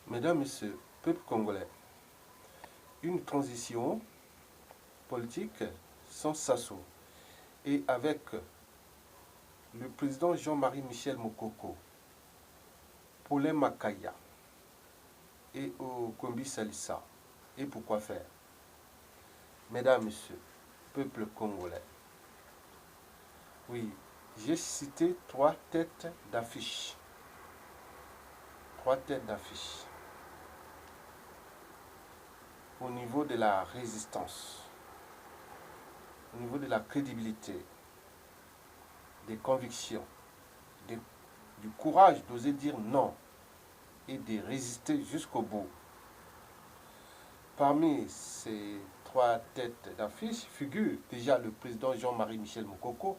Mesdames, Messieurs, peuple congolais, une transition politique sans Sassou et avec le président Jean-Marie Michel Mokoko, Paulin Makaya et Okombi Salissa. Et pourquoi faire? Mesdames, Messieurs, peuple congolais, oui, j'ai cité trois têtes d'affiche. Trois têtes d'affiche au niveau de la résistance, au niveau de la crédibilité, des convictions, du courage d'oser dire non et de résister jusqu'au bout. Parmi ces trois têtes d'affiche figure déjà le président Jean-Marie Michel Mokoko,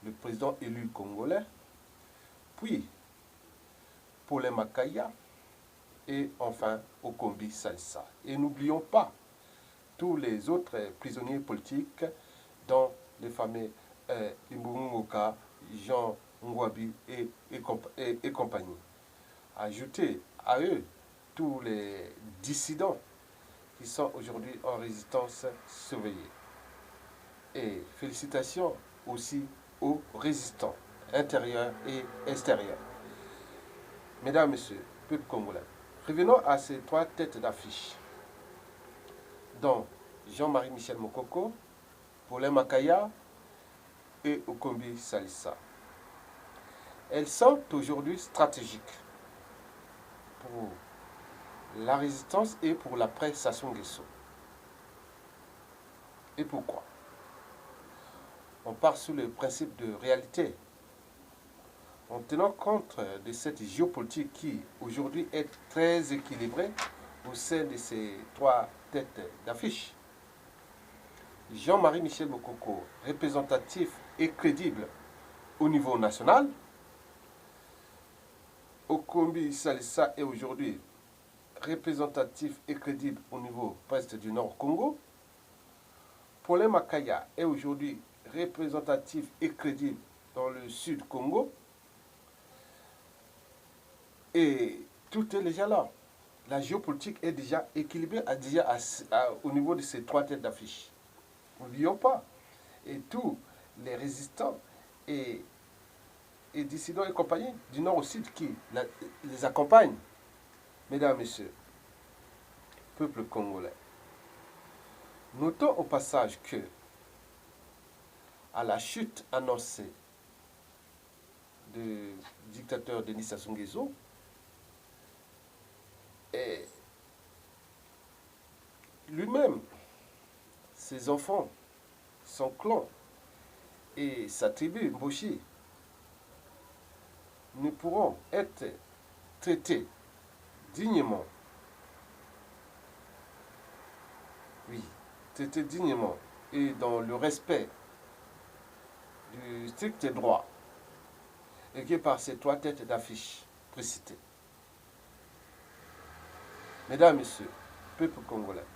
le président élu congolais, puis Paulin Makaya et enfin Okombi Salissa. Et n'oublions pas tous les autres prisonniers politiques dont les fameux Imbungoka, Jean Ngwabi et compagnie. Ajoutez à eux tous les dissidents qui sont aujourd'hui en résistance surveillée. Et félicitations aussi aux résistants intérieurs et extérieurs. Mesdames, Messieurs, peuple congolais, revenons à ces trois têtes d'affiche, dont Jean-Marie Michel Mokoko, Paulin Makaya et Okombi Salissa. Elles sont aujourd'hui stratégiques pour la résistance et pour l'après Sassou Nguesso. Et pourquoi? On part sous le principe de réalité, en tenant compte de cette géopolitique qui aujourd'hui est très équilibrée au sein de ces trois têtes d'affiche. Jean-Marie Michel Mokoko, représentatif et crédible au niveau national. Okombi Salissa est aujourd'hui représentatif et crédible au niveau presque du Nord Congo. Paulin Makaya est aujourd'hui représentatif et crédible dans le Sud Congo. Et tout est déjà là. La géopolitique est déjà équilibrée au niveau de ces trois têtes d'affiche. N'oublions pas. Et tous les résistants et dissidents et compagnie du Nord au Sud qui les accompagnent. Mesdames, Messieurs, peuple congolais, notons au passage que, à la chute annoncée du dictateur Denis Sassou Nguesso, lui-même, ses enfants, son clan et sa tribu Mboshi ne pourront être traités dignement. Oui, traités dignement et dans le respect du strict droit et que par ces trois têtes d'affiche précitées. Mesdames, Messieurs, peuple congolais,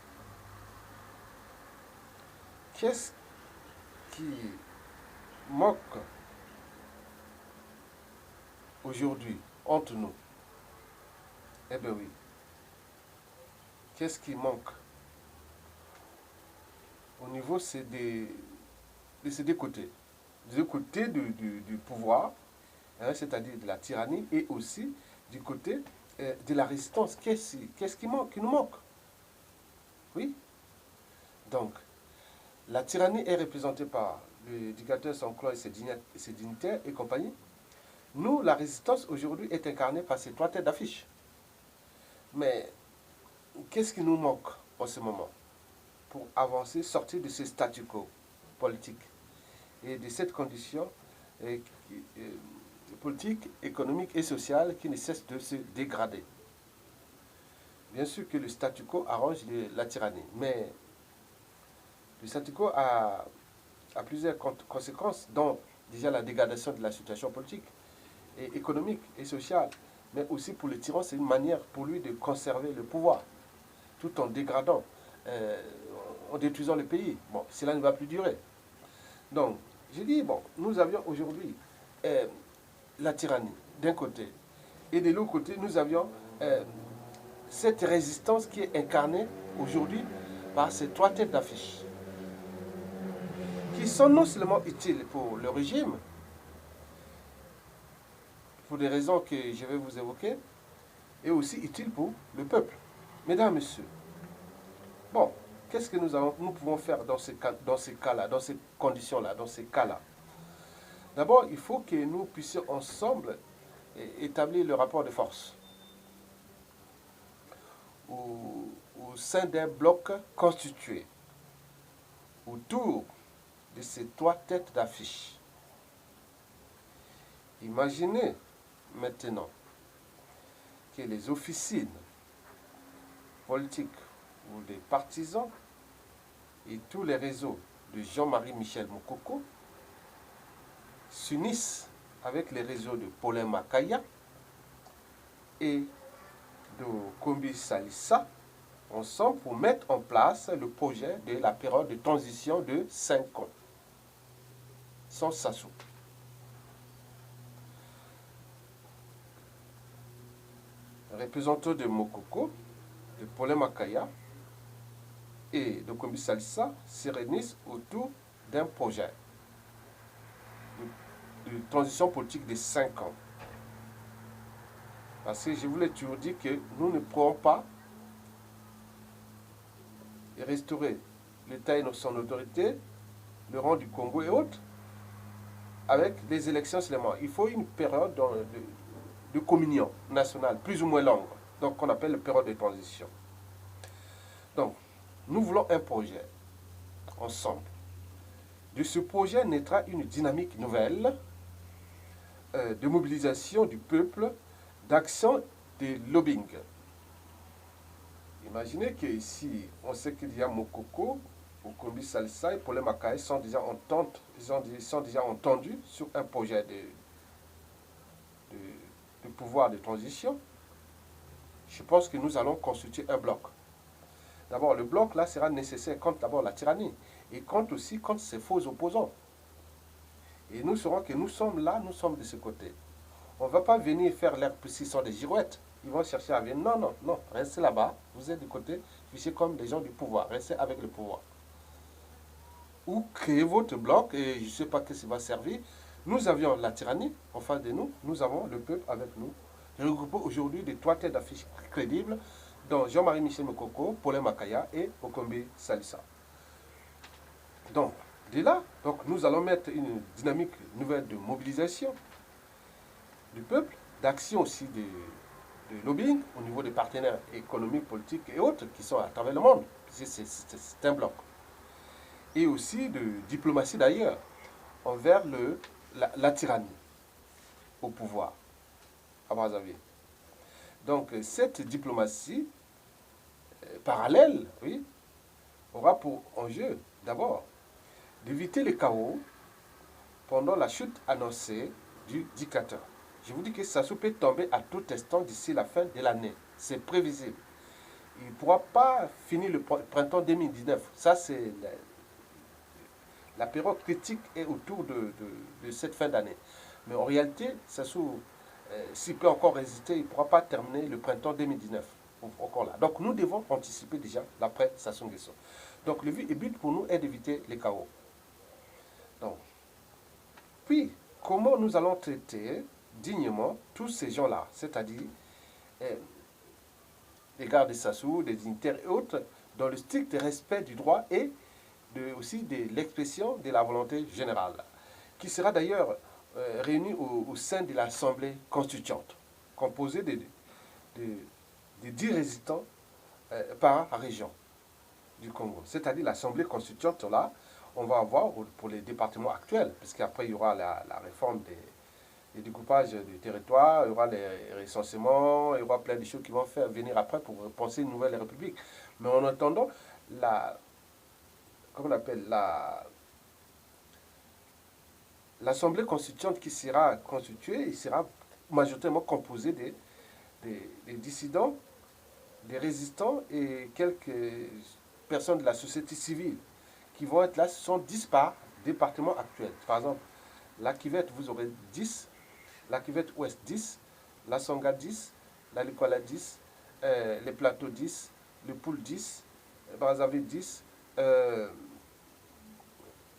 qu'est-ce qui manque aujourd'hui entre nous? Eh bien oui. Qu'est-ce qui manque? Au niveau, c'est de ces deux côtés. Du côté du pouvoir, hein, c'est-à-dire de la tyrannie, et aussi du côté de la résistance. Qu'est-ce qui manque, qui nous manque? Oui. Donc, la tyrannie est représentée par le dictateur sans clan et ses dignitaires et compagnie. Nous, la résistance aujourd'hui est incarnée par ces trois têtes d'affiche. Mais qu'est-ce qui nous manque en ce moment pour avancer, sortir de ce statu quo politique et de cette condition politique, économique et sociale qui ne cesse de se dégrader? Bien sûr que le statu quo arrange la tyrannie, mais le statu quo a plusieurs conséquences, dont déjà la dégradation de la situation politique et économique et sociale, mais aussi pour le tyran, c'est une manière pour lui de conserver le pouvoir, tout en dégradant, en détruisant le pays. Bon, cela ne va plus durer. Donc, je dis, bon, nous avions aujourd'hui la tyrannie d'un côté, et de l'autre côté, nous avions cette résistance qui est incarnée aujourd'hui par ces 3 têtes d'affiche, qui sont non seulement utiles pour le régime, pour des raisons que je vais vous évoquer, et aussi utiles pour le peuple. Mesdames, Messieurs, bon, qu'est-ce que nous pouvons faire dans ces cas-là, dans ces conditions-là, dans ces cas-là? D'abord, il faut que nous puissions ensemble établir le rapport de force au sein d'un bloc constitué autour de ces 3 têtes d'affiche. Imaginez maintenant que les officines politiques ou les partisans et tous les réseaux de Jean-Marie Michel Moukoko s'unissent avec les réseaux de Paulin Makaya et de Kombi Salissa ensemble pour mettre en place le projet de la période de transition de 5 ans sans Sassou. Représentants de Mokoko, de Paulin Makaya et de Kombi Salissa se réunissent autour d'un projet de transition politique de 5 ans. Parce que je voulais toujours dire que nous ne pourrons pas restaurer l'État et son autorité, le rang du Congo et autres, avec les élections seulement. Il faut une période de communion nationale, plus ou moins longue, donc qu'on appelle la période de transition. Donc, nous voulons un projet ensemble. De ce projet naîtra une dynamique nouvelle de mobilisation du peuple, d'action, de lobbying. Imaginez qu'ici, on sait qu'il y a Mokoko, Kombi Salissa et Paulin Makaya sont déjà entendus sur un projet de pouvoir de transition. Je pense que nous allons constituer un bloc. D'abord, le bloc là sera nécessaire contre d'abord la tyrannie et contre aussi contre ses faux opposants. Et nous saurons que nous sommes là, nous sommes de ce côté. On ne va pas venir faire l'air s'ils sont des girouettes. Ils vont chercher à venir. Non, non, non. Restez là-bas. Vous êtes du côté, fichez comme des gens du pouvoir. Restez avec le pouvoir. Ou créez votre bloc et je ne sais pas ce qui va servir. Nous avions la tyrannie en face de nous. Nous avons le peuple avec nous. Regroupé aujourd'hui des 3 têtes d'affiche crédibles, dont Jean-Marie Michel Moukoko, Paulin Makaya et Kombi Salissa. Donc, de là, nous allons mettre une dynamique nouvelle de mobilisation du peuple, d'action aussi de lobbying au niveau des partenaires économiques, politiques et autres qui sont à travers le monde. C'est un bloc. Et aussi de diplomatie d'ailleurs envers la tyrannie au pouvoir à Brazzaville. Donc cette diplomatie parallèle, oui, aura pour enjeu d'abord d'éviter les chaos pendant la chute annoncée du dictateur. Je vous dis que Sassou peut tomber à tout instant d'ici la fin de l'année. C'est prévisible. Il ne pourra pas finir le printemps 2019. Ça, c'est la période critique est autour de cette fin d'année. Mais en réalité, Sassou, s'il peut encore résister, il ne pourra pas terminer le printemps 2019. Encore là. Donc nous devons anticiper déjà l'après Sassou Nguesso. Donc le but pour nous est d'éviter les chaos. Donc, puis, comment nous allons traiter dignement tous ces gens-là, c'est-à-dire les gardes de Sassou, des dignitaires et autres, dans le strict respect du droit et aussi de l'expression de la volonté générale, qui sera d'ailleurs réunie au sein de l'Assemblée constituante, composée de 10 résidents par région du Congo. C'est-à-dire l'Assemblée constituante, là, on va avoir pour les départements actuels, puisqu'après il y aura la réforme des découpages du territoire, il y aura les recensements, il y aura plein de choses qui vont faire venir après pour penser une nouvelle république. Mais en attendant, l'Assemblée constituante qui sera constituée, il sera majoritairement composée des dissidents, des résistants et quelques personnes de la société civile qui vont être là. Ce sont 10 par département actuel. Par exemple, la Kivette, vous aurez 10, la Kivette Ouest 10, la Songa 10, la Likwala 10, les plateaux 10, le Poul 10, Brazzaville 10,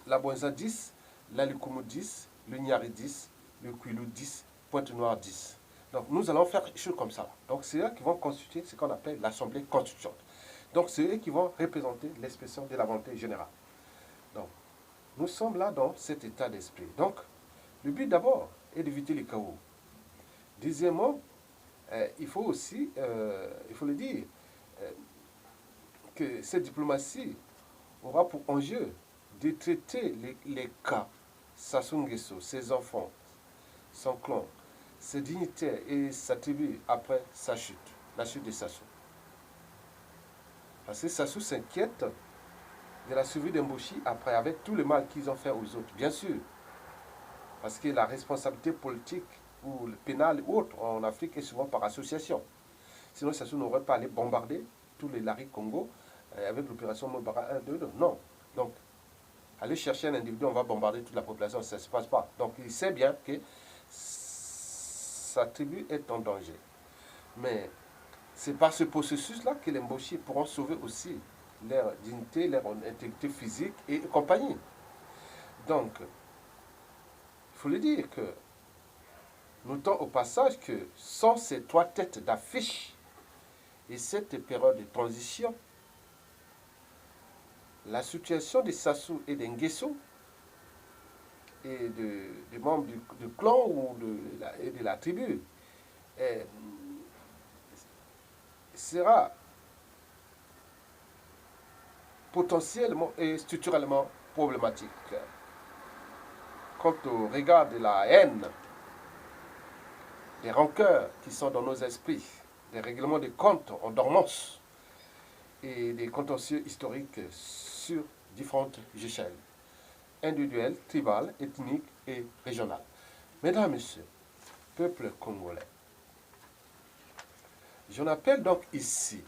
la Bonza 10, la Lukumu 10, le Niari 10, le Kwilu 10, Pointe-Noire 10. Donc nous allons faire quelque chose comme ça. Donc c'est eux qui vont constituer ce qu'on appelle l'Assemblée constituante. Donc c'est eux qui vont représenter l'expression de la volonté générale. Donc nous sommes là dans cet état d'esprit. Donc le but d'abord est d'éviter les chaos. Deuxièmement, il faut aussi, il faut le dire, que cette diplomatie aura pour enjeu de traiter les cas, Sassou Nguesso, ses enfants, son clan, ses dignitaires et sa tribu après sa chute, la chute de Sassou. Parce que Sassou s'inquiète de la survie d'Emboshi après, avec tout le mal qu'ils ont fait aux autres, bien sûr. Parce que la responsabilité politique ou pénale ou autre en Afrique est souvent par association. Sinon, Sassou n'aurait pas allé bombarder tous les Lari Congo avec l'opération Mobara 1, 2, 2. Non. Donc, aller chercher un individu, on va bombarder toute la population, ça ne se passe pas. Donc, il sait bien que sa tribu est en danger. Mais c'est par ce processus-là que les Mboshi pourront sauver aussi leur dignité, leur intégrité physique et compagnie. Donc, il faut le dire que, notons au passage que sans ces trois têtes d'affiche et cette période de transition, la situation de Sassou et d'Nguesso et des membres du clan ou de la tribu sera potentiellement et structurellement problématique. Quant au regard de la haine, des rancœurs qui sont dans nos esprits, des règlements de comptes en dormance et des contentieux historiques sur différentes échelles, individuelles, tribales, ethniques et régionales. Mesdames, Messieurs, peuple congolais, j'en appelle donc ici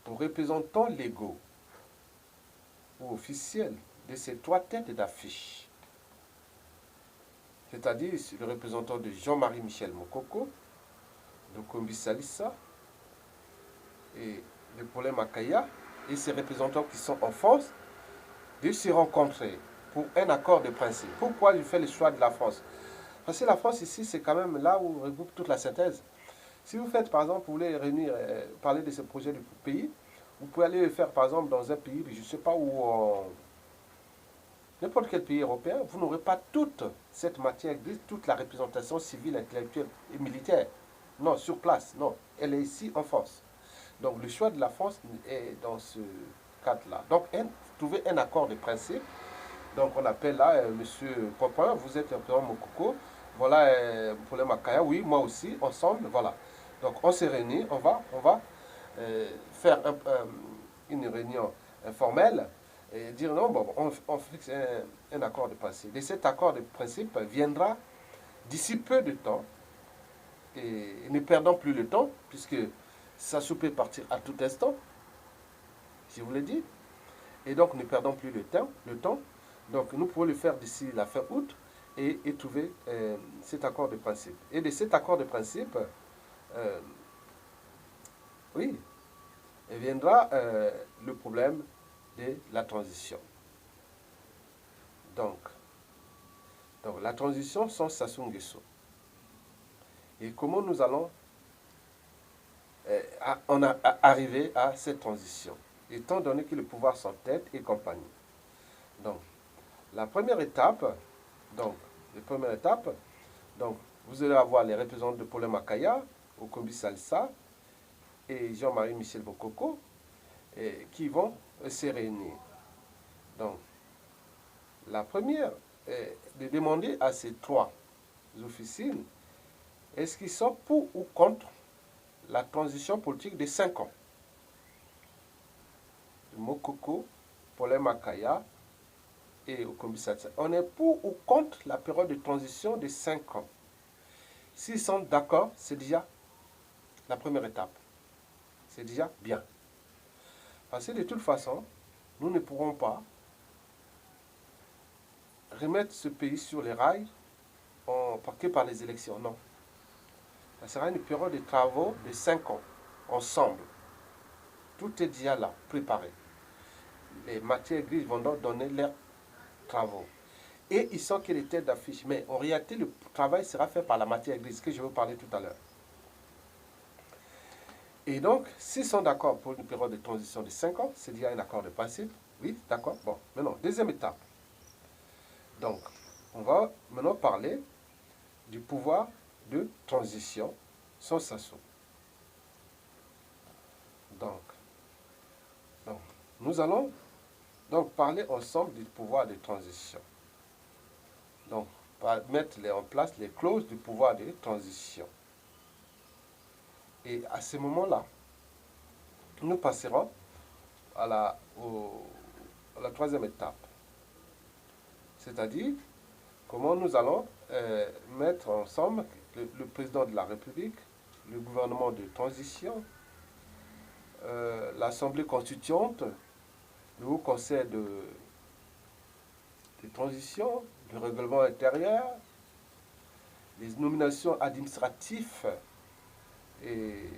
aux représentants légaux ou officiels de ces trois têtes d'affiche, c'est-à-dire le représentant de Jean-Marie Michel Mokoko, de Kombi Salissa et de Paulin Makaya, et ses représentants qui sont en France, de se rencontrer pour un accord de principe. Pourquoi je fais le choix de la France? Parce que la France ici, c'est quand même là où regroupe toute la synthèse. Si vous faites, par exemple, vous voulez réunir, parler de ce projet du pays, vous pouvez aller le faire, par exemple, dans un pays, je ne sais pas où, n'importe quel pays européen, vous n'aurez pas toute cette matière grise, toute la représentation civile, intellectuelle et militaire. Non, sur place, non. Elle est ici en France. Donc le choix de la France est dans ce cadre-là. Donc trouver un accord de principe. Donc on appelle là Monsieur Popin, vous êtes un président Mokoko. Voilà pour les Makaya, oui, moi aussi, ensemble, voilà. Donc on s'est réunis, on va faire une réunion informelle et dire non, bon, on fixe un accord de principe. Et cet accord de principe viendra d'ici peu de temps. Et ne perdons plus le temps, puisque Sassou peut partir à tout instant, je vous l'ai dit. Et donc, ne perdons plus le temps. Donc, nous pouvons le faire d'ici la fin août et trouver cet accord de principe. Et de cet accord de principe, oui, viendra le problème de la transition. Donc la transition sans Sassou Nguesso. Et comment nous allons arriver à cette transition, étant donné que le pouvoir s'entête et compagnie. Donc, la première étape, vous allez avoir les représentants de Paulin Makaya, Okombi Salsa et Jean-Marie Michel Bokoko qui vont se réunir. Donc, la première est de demander à ces trois officines est-ce qu'ils sont pour ou contre la transition politique de 5 ans. Mokoko, Paulin Makaya et Okombi Salsa. On est pour ou contre la période de transition de 5 ans. S'ils sont d'accord, c'est déjà la première étape. C'est déjà bien. Parce que de toute façon, nous ne pourrons pas remettre ce pays sur les rails que par les élections. Non. Ça sera une période de travaux de 5 ans. ensemble. Tout est déjà là, préparé. Les matières grises vont donc donner leurs travaux. Et ils sont que les têtes d'affiche. Mais en réalité, le travail sera fait par la matière grise, que je vais vous parler tout à l'heure. Et donc, s'ils sont d'accord pour une période de transition de 5 ans, c'est déjà un accord de principe. Oui, d'accord. Bon, maintenant, deuxième étape. Donc, on va maintenant parler du pouvoir de transition sans Sassou. Donc, nous allons donc parler ensemble du pouvoir de transition. Donc, mettre en place les clauses du pouvoir de transition. Et à ce moment-là, nous passerons à la troisième étape. C'est-à-dire, comment nous allons mettre ensemble le président de la République, le gouvernement de transition, l'Assemblée constituante, le Haut Conseil de transition, le règlement intérieur, les nominations administratives et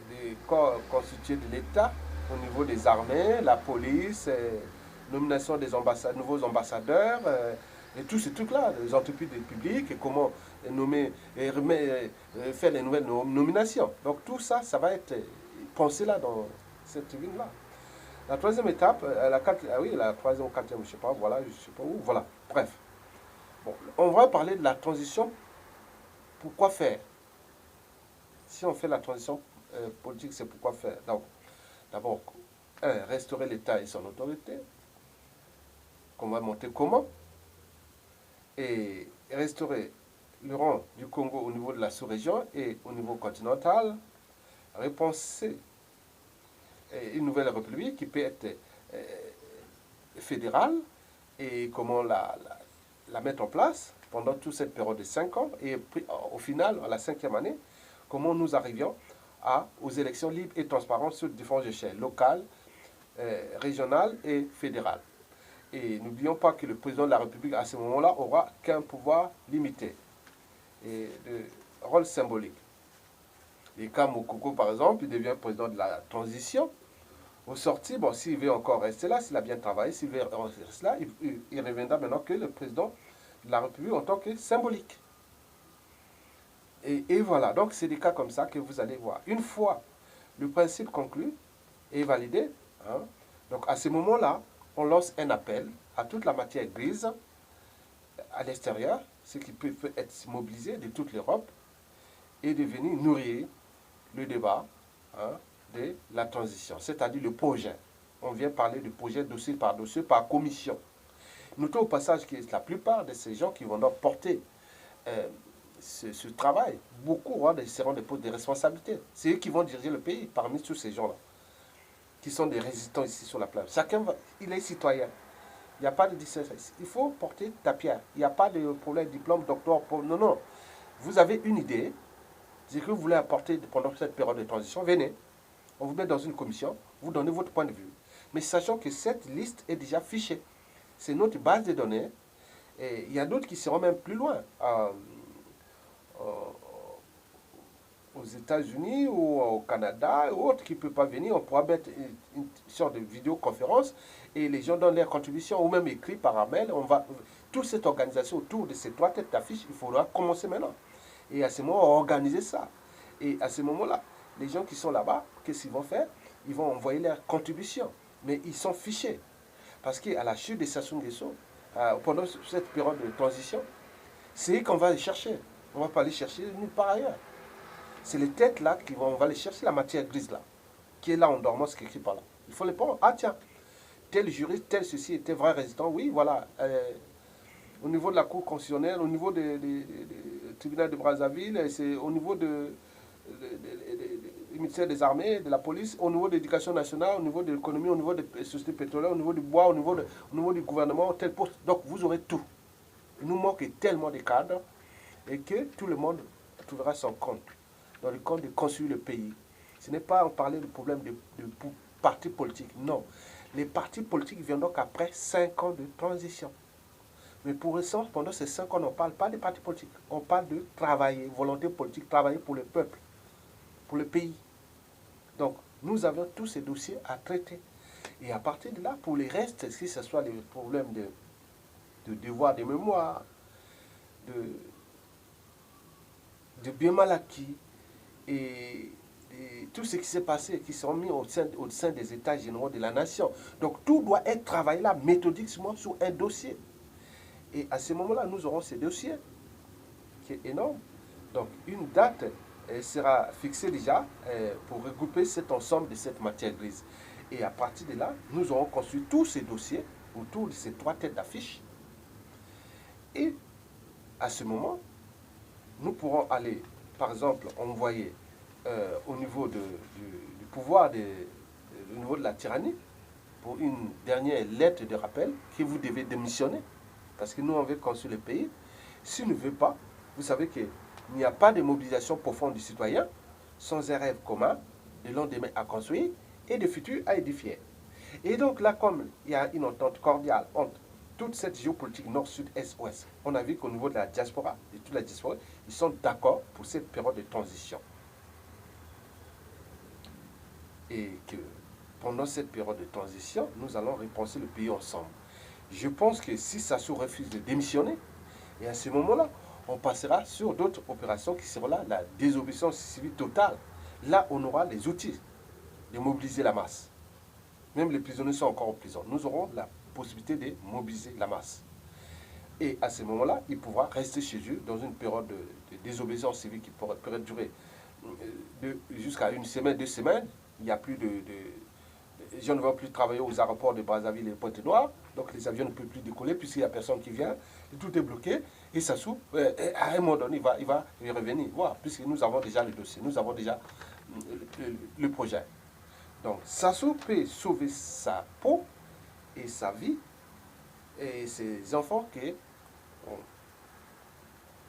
les corps constitués de l'État au niveau des armées, la police, nomination des nouveaux ambassadeurs, et tous ces trucs-là, les entreprises publiques, et comment nommer, et faire les nouvelles nominations. Donc tout ça, ça va être pensé là dans cette tribune-là. La troisième étape, la troisième ou quatrième, je ne sais pas, voilà, je ne sais pas où, voilà, bref. Bon, on va parler de la transition. Pourquoi faire? Si on fait la transition politique, c'est pourquoi faire. Donc, d'abord, restaurer l'État et son autorité. Qu'on va monter comment? Et restaurer le rang du Congo au niveau de la sous-région et au niveau continental. Repenser une nouvelle république qui peut être fédérale et comment la mettre en place pendant toute cette période de 5 ans. Et puis, au final, à la 5e année, comment nous arrivions aux élections libres et transparentes sur différentes échelles, locales, régionales et fédérales. Et n'oublions pas que le président de la République, à ce moment-là, aura qu'un pouvoir limité et de rôle symbolique. Et quand Moukoko, par exemple, il devient président de la transition, au sorti, bon, s'il veut encore rester là, s'il a bien travaillé, s'il veut rester là, il reviendra maintenant que le président de la République en tant que symbolique. Et voilà, donc c'est des cas comme ça que vous allez voir. Une fois le principe conclu et validé, hein, donc à ce moment-là, on lance un appel à toute la matière grise à l'extérieur, ce qui peut être mobilisé de toute l'Europe, et de venir nourrir le débat, hein, de la transition, c'est-à-dire le projet. On vient parler de projet dossier, par commission. Notons au passage que la plupart de ces gens qui vont donc porter ce travail, beaucoup seront des postes de responsabilité. C'est eux qui vont diriger le pays parmi tous ces gens-là, qui sont des résistants ici sur la plage. Chacun, il est citoyen. Il n'y a pas de distinction. Il faut porter ta pierre. Il n'y a pas de problème, diplôme, docteur. Non, non. Vous avez une idée, c'est que vous voulez apporter pendant cette période de transition, venez. On vous met dans une commission, vous donnez votre point de vue. Mais sachant que cette liste est déjà fichée. C'est notre base de données. Et il y a d'autres qui seront même plus loin. Aux États-Unis ou au Canada, ou autres qui ne peuvent pas venir, on pourra mettre une sorte de vidéoconférence et les gens donnent leur contribution ou même écrit par mail. Toute cette organisation autour de ces 3 têtes d'affiche, il faudra commencer maintenant. Et à ce moment, on va organiser ça. Et à ce moment-là, les gens qui sont là-bas, qu'est-ce qu'ils vont faire? Ils vont envoyer leur contribution. Mais ils sont fichés. Parce qu'à la chute de Sassou Nguesso, pendant cette période de transition, c'est eux qu'on va aller chercher. On ne va pas aller chercher nulle part ailleurs. C'est les têtes là on va aller chercher la matière grise là, qui est là en dormant, ce qui est écrit par là. Il faut les prendre. Ah tiens, tel juriste, tel ceci était vrai résistant. Oui, voilà. Au niveau de la Cour constitutionnelle, au niveau du tribunal de Brazzaville, c'est au niveau du ministère des Armées, de la police, au niveau de l'éducation nationale, au niveau de l'économie, au niveau des sociétés pétrolières, au niveau du bois, au niveau du gouvernement, tel poste. Donc vous aurez tout. Il nous manque tellement de cadres et que tout le monde trouvera son compte dans le compte de construire le pays. Ce n'est pas en parler du problème de partis politiques, non. Les partis politiques viennent donc après 5 ans de transition. Mais pour l'instant, pendant ces 5 ans, on ne parle pas des partis politiques. On parle de travailler, volonté politique, travailler pour le peuple, pour le pays. nous avons tous ces dossiers à traiter. Et à partir de là, pour les restes, si ce soit les problèmes de devoir de mémoire, de, de bien mal acquis, et tout ce qui s'est passé, qui sont mis au sein des états généraux de la nation. Donc tout doit être travaillé là méthodiquement sur un dossier. Et à ce moment-là, nous aurons ce dossier qui est énorme. Donc une date sera fixée déjà pour regrouper cet ensemble de cette matière grise. Et à partir de là, nous aurons construit tous ces dossiers autour de ces 3 têtes d'affiche. Et à ce moment, nous pourrons aller, par exemple, envoyer au niveau du pouvoir, au niveau de la tyrannie, pour une dernière lettre de rappel que vous devez démissionner. Parce que nous, on veut construire le pays. S'il ne veut pas, vous savez qu'il n'y a pas de mobilisation profonde du citoyen sans un rêve commun, de lendemain à construire et de futur à édifier. Et donc là, comme il y a une entente cordiale entre toute cette géopolitique nord, sud, est, ouest, on a vu qu'au niveau de la diaspora, de toute la diaspora, ils sont d'accord pour cette période de transition. Et que pendant cette période de transition, nous allons repenser le pays ensemble. Je pense que si Sassou refuse de démissionner, et à ce moment-là, on passera sur d'autres opérations qui seront là, la désobéissance civile totale. Là, on aura les outils de mobiliser la masse. Même les prisonniers sont encore en prison. Nous aurons la possibilité de mobiliser la masse. Et à ce moment-là, ils pourront rester chez eux dans une période de désobéissance civile qui pourrait durer jusqu'à 1 semaine, 2 semaines. Il n'y a plus les gens ne vont plus travailler aux aéroports de Brazzaville et Pointe-Noire, donc les avions ne peuvent plus décoller puisqu'il n'y a personne qui vient, et tout est bloqué, et ça s'ouvre, à un moment donné, il va revenir, voilà, puisque nous avons déjà le dossier, nous avons déjà le projet. Donc Sassou peut sauver sa peau et sa vie et ses enfants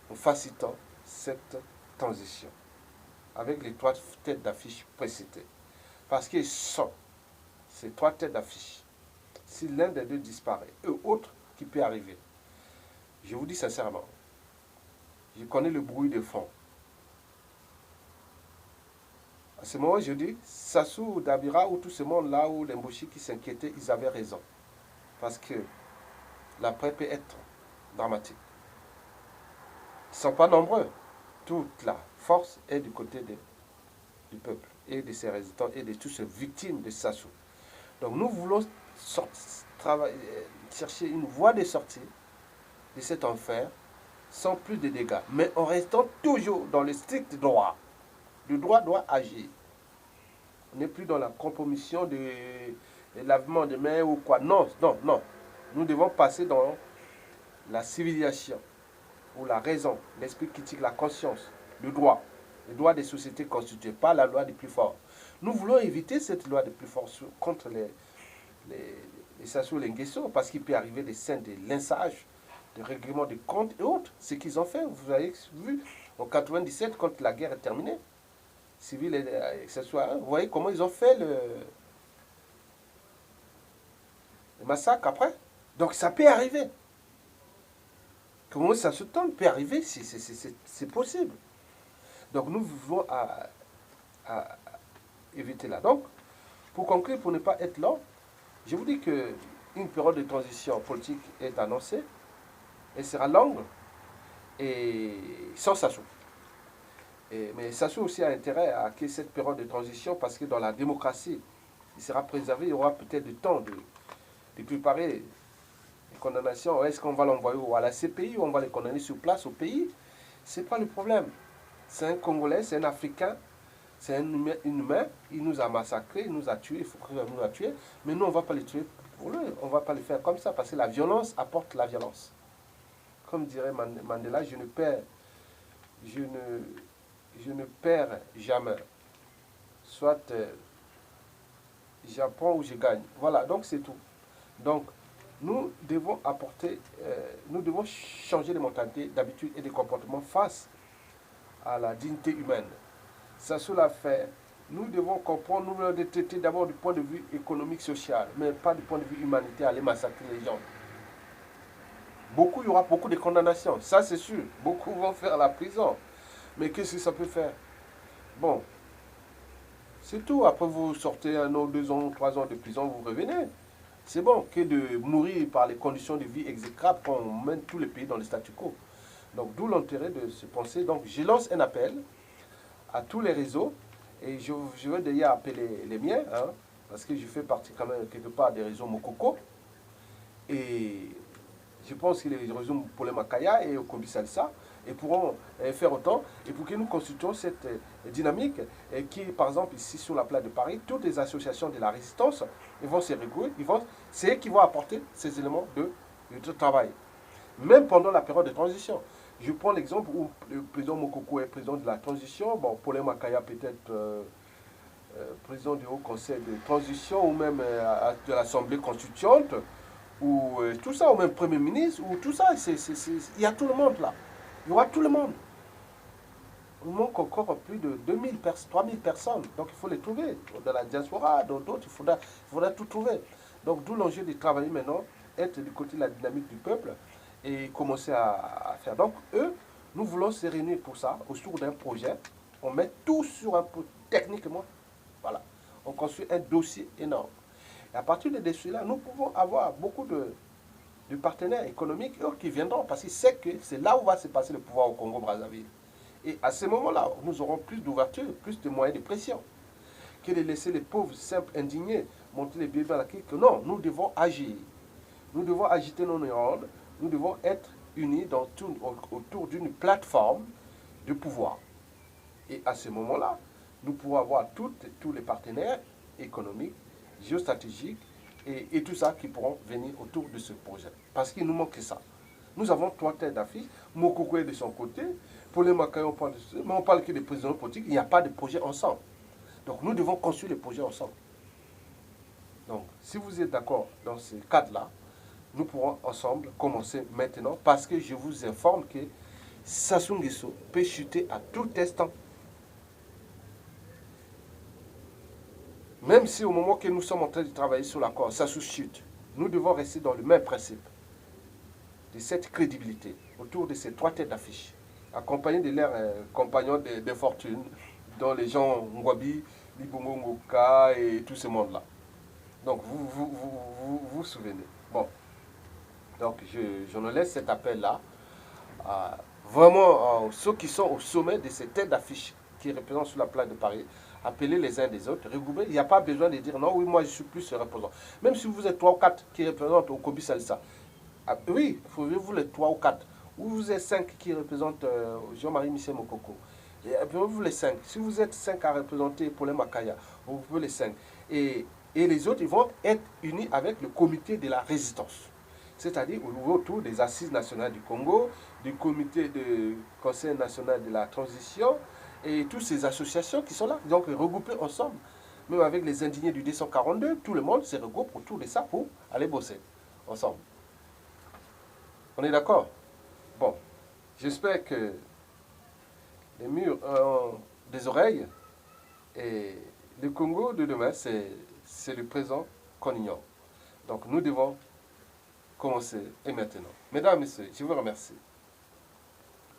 en facilitant cette transition avec les 3 têtes d'affiche précitées. Parce qu'ils sont ces 3 têtes d'affiche. Si l'un des deux disparaît, et autre qui peut arriver, je vous dis sincèrement, je connais le bruit de fond. À ce moment, je dis, Sassou, Dabira, ou tout ce monde-là, ou les Mboshi qui s'inquiétaient, ils avaient raison. Parce que l'après peut être dramatique. Ils ne sont pas nombreux. Toute la force est du côté du peuple, et de ses résistants, et de toutes ces victimes de Sassou. Donc nous voulons chercher une voie de sortie de cet enfer sans plus de dégâts, mais en restant toujours dans le strict droit. Le droit doit agir. On n'est plus dans la compromission de lavement de mains ou quoi. Non, non, non. Nous devons passer dans la civilisation, ou la raison, l'esprit critique, la conscience, le droit des sociétés constituées, pas la loi des plus forts. Nous voulons éviter cette loi des plus forts contre les Sassou Nguesso, parce qu'il peut arriver des scènes de lynchage, de règlement de comptes et autres. Ce qu'ils ont fait, vous avez vu, en 97, quand la guerre est terminée, civile et sexuelle, vous voyez comment ils ont fait le massacre après. Donc ça peut arriver. Comment ça se tente peut arriver, c'est possible. Donc nous voulons à éviter là. Donc, pour conclure, pour ne pas être long, je vous dis qu'une période de transition politique est annoncée. Elle sera longue et sans Sassou. Mais Sassou aussi a intérêt à que cette période de transition, parce que dans la démocratie, il sera préservé, il y aura peut-être du temps de préparer les condamnations. Est-ce qu'on va l'envoyer à la CPI ou on va les condamner sur place au pays? Ce n'est pas le problème. C'est un Congolais, c'est un Africain, c'est un humain, il nous a massacrés, il nous a tués, il faut qu'il nous a tués, mais nous on ne va pas les tuer pour lui, on ne va pas le faire comme ça, parce que la violence apporte la violence. Comme dirait Mandela, je ne perds jamais. Soit j'apprends ou je gagne. Voilà, donc c'est tout. Donc, nous devons nous devons changer de mentalité, d'habitude et de comportement face à la dignité humaine. Sassou l'a fait. Nous devons comprendre, nous devons traiter d'abord du point de vue économique, social, mais pas du point de vue humanitaire, aller massacrer les gens. Il y aura beaucoup de condamnations, ça c'est sûr. Beaucoup vont faire la prison. Mais qu'est-ce que ça peut faire? Bon, C'est tout. Après, vous sortez 1 an, 2 ans, 3 ans de prison, vous revenez. C'est bon que de mourir par les conditions de vie exécrables quand on mène tous les pays dans le statu quo. Donc, d'où l'intérêt de se penser. Donc, je lance un appel à tous les réseaux et je vais d'ailleurs appeler les miens, hein, parce que je fais partie quand même quelque part des réseaux Mokoko. Et je pense que les réseaux Polé Makaya et Okombi Salsa et pourront faire autant et pour que nous constituions cette dynamique et qui, par exemple, ici sur la place de Paris, toutes les associations de la résistance ils vont se regrouper, c'est eux qui vont apporter ces éléments de travail, même pendant la période de transition. Je prends l'exemple où le président Mokoko est président de la transition, bon, Polé Makaya peut-être président du Haut Conseil de transition ou même de l'Assemblée constituante, ou tout ça, ou même Premier ministre, ou tout ça, il y a tout le monde là. Il y aura tout le monde. Il manque encore plus de 2000, 3000 personnes. Donc il faut les trouver. Dans la diaspora, dans d'autres, il faudra tout trouver. Donc d'où l'enjeu de travailler maintenant, être du côté de la dynamique du peuple et commencer à faire. Donc eux, nous voulons se réunir pour ça, autour d'un projet. On met tout sur un peu techniquement. Voilà. On construit un dossier énorme. Et à partir de ce dossier-là, nous pouvons avoir beaucoup de partenaires économiques eux, qui viendront parce qu'ils savent que c'est là où va se passer le pouvoir au Congo-Brazzaville. Et à ce moment-là, nous aurons plus d'ouverture, plus de moyens de pression que de laisser les pauvres, simples, indignés monter les bébés à la queue. Non, nous devons agir. Nous devons agiter nos neurones. Nous devons être unis autour d'une plateforme de pouvoir. Et à ce moment-là, nous pourrons avoir tous les partenaires économiques, géostratégiques et tout ça qui pourront venir autour de ce projet. Parce qu'il nous manque ça. Nous avons 3 têtes d'affiche. Mokoko est de son côté. Polé Makaya, on parle de ça. Mais on parle que des présidents politiques. Il n'y a pas de projet ensemble. Donc nous devons construire les projets ensemble. Donc si vous êtes d'accord dans ce cadre-là, nous pourrons ensemble commencer maintenant. Parce que je vous informe que Sassou Nguesso peut chuter à tout instant. Même si au moment que nous sommes en train de travailler sur l'accord, Sassou chute, nous devons rester dans le même principe de cette crédibilité autour de ces 3 têtes d'affiche, accompagnés de leurs compagnons de fortune, dont les gens Ngwabi, Libongo Ngoka et tout ce monde-là. Donc vous souvenez. Bon, donc je ne laisse cet appel-là à vraiment ceux qui sont au sommet de ces têtes d'affiche qui représentent sur la place de Paris, appeler les uns des autres, regrouper. Il n'y a pas besoin de dire non, oui, moi je suis plus représentant. Même si vous êtes 3 ou 4 qui représentent au Okombi Salsa, oui, vous les 3 ou 4. Ou vous êtes 5 qui représentent Jean-Marie Michel Mokoko. Et vous les 5. Si vous êtes 5 à représenter Polé Makaya, vous pouvez les 5. Et les autres, ils vont être unis avec le comité de la résistance. C'est-à-dire autour des assises nationales du Congo, du comité du Conseil national de la transition et toutes ces associations qui sont là. Donc regroupés ensemble. Même avec les indignés du 242, tout le monde se regroupe autour de ça pour aller bosser ensemble. On est d'accord? Bon, j'espère que les murs ont des oreilles et le Congo de demain, c'est le présent qu'on ignore. Donc nous devons commencer et maintenant. Mesdames et messieurs, je vous remercie.